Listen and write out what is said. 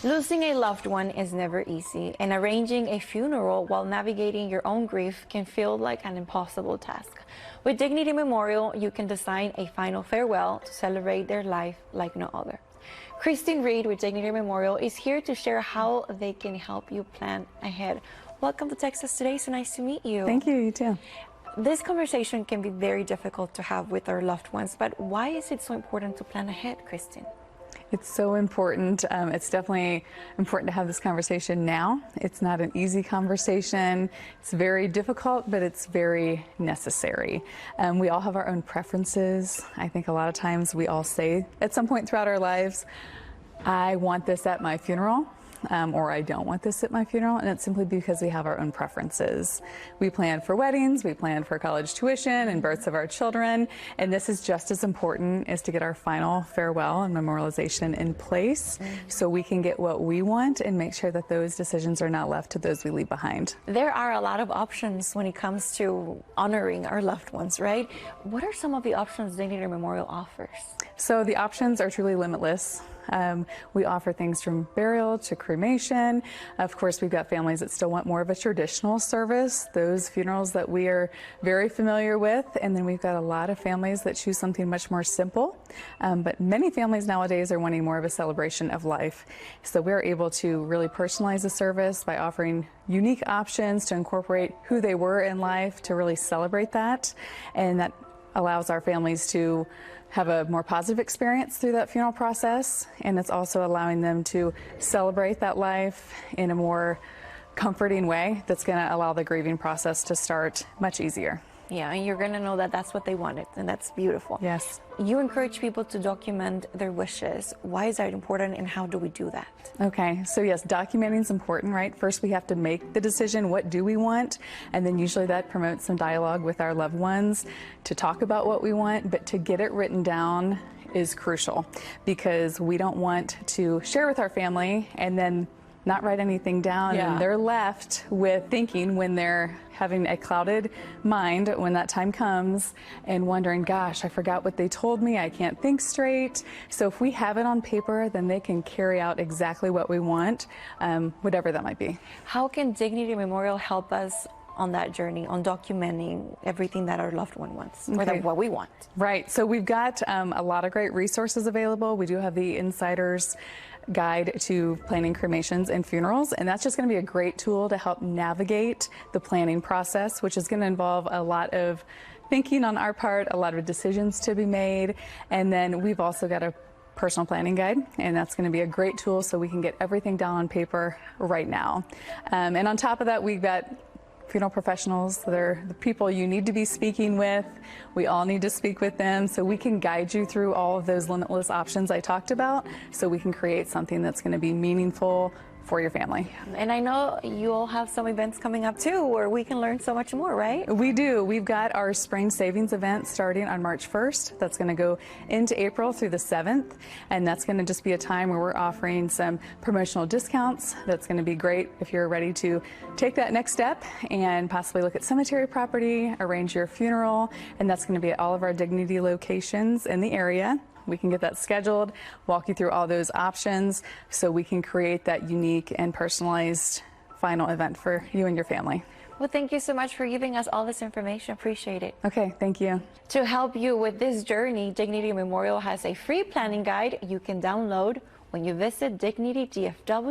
Losing a loved one is never easy, and arranging a funeral while navigating your own grief can feel like an impossible task. With Dignity Memorial, you can design a final farewell to celebrate their life like no other. Christine Reed with Dignity Memorial is here to share how they can help you plan ahead. Welcome to Texas today. So nice to meet you. Thank you. You too. This conversation can be very difficult to have with our loved ones, but why is it so important to plan ahead, Christine? It's so important. It's definitely important to have this conversation now. It's not an easy conversation. It's very difficult, but it's very necessary. We all have our own preferences. I think a lot of times we all say at some point throughout our lives, I want this at my funeral. Or I don't want this at my funeral, and it's simply because we have our own preferences. We plan for weddings, we plan for college tuition and births of our children, and this is just as important as to get our final farewell and memorialization in place so we can get what we want and make sure that those decisions are not left to those we leave behind. There are a lot of options when it comes to honoring our loved ones, right? What are some of the options Dignity Memorial offers? So the options are truly limitless. We offer things from burial to cremation. Of course, we've got families that still want more of a traditional service, those funerals that we are very familiar with. And then we've got a lot of families that choose something much more simple. But many families nowadays are wanting more of a celebration of life. So we're able to really personalize the service by offering unique options to incorporate who they were in life to really celebrate that. And that allows our families to have a more positive experience through that funeral process, and it's also allowing them to celebrate that life in a more comforting way that's going to allow the grieving process to start much easier. Yeah, and you're going to know that that's what they wanted, and that's beautiful. Yes. You encourage people to document their wishes. Why is that important, and how do we do that? Okay, so yes, documenting is important, right? First, we have to make the decision, what do we want? And then usually that promotes some dialogue with our loved ones to talk about what we want, but to get it written down is crucial because we don't want to share with our family and then not write anything down, and they're left with thinking when they're having a clouded mind when that time comes and wondering, gosh, I forgot what they told me, I can't think straight. So if we have it on paper, then they can carry out exactly what we want, whatever that might be. How can Dignity Memorial help us on that journey, on documenting everything that our loved one wants, or what we want? Right, so we've got a lot of great resources available. We do have the Insider's Guide to Planning Cremations and Funerals, and that's just going to be a great tool to help navigate the planning process, which is going to involve a lot of thinking on our part, a lot of decisions to be made, and then we've also got a personal planning guide, and that's going to be a great tool so we can get everything down on paper right now. And on top of that, we've got funeral professionals. They're the people you need to be speaking with. We all need to speak with them, so we can guide you through all of those limitless options I talked about so we can create something that's going to be meaningful for your family. And I know you all have some events coming up too where we can learn so much more, right? We do. We've got our spring savings event starting on March 1st. That's going to go into April through the 7th, and that's going to just be a time where we're offering some promotional discounts. That's going to be great if you're ready to take that next step and possibly look at cemetery property, arrange your funeral, and that's going to be at all of our Dignity locations in the area. We can get that scheduled, walk you through all those options so we can create that unique and personalized final event for you and your family. Well, thank you so much for giving us all this information. Appreciate it. Okay, thank you. To help you with this journey, Dignity Memorial has a free planning guide you can download when you visit Dignity DFW.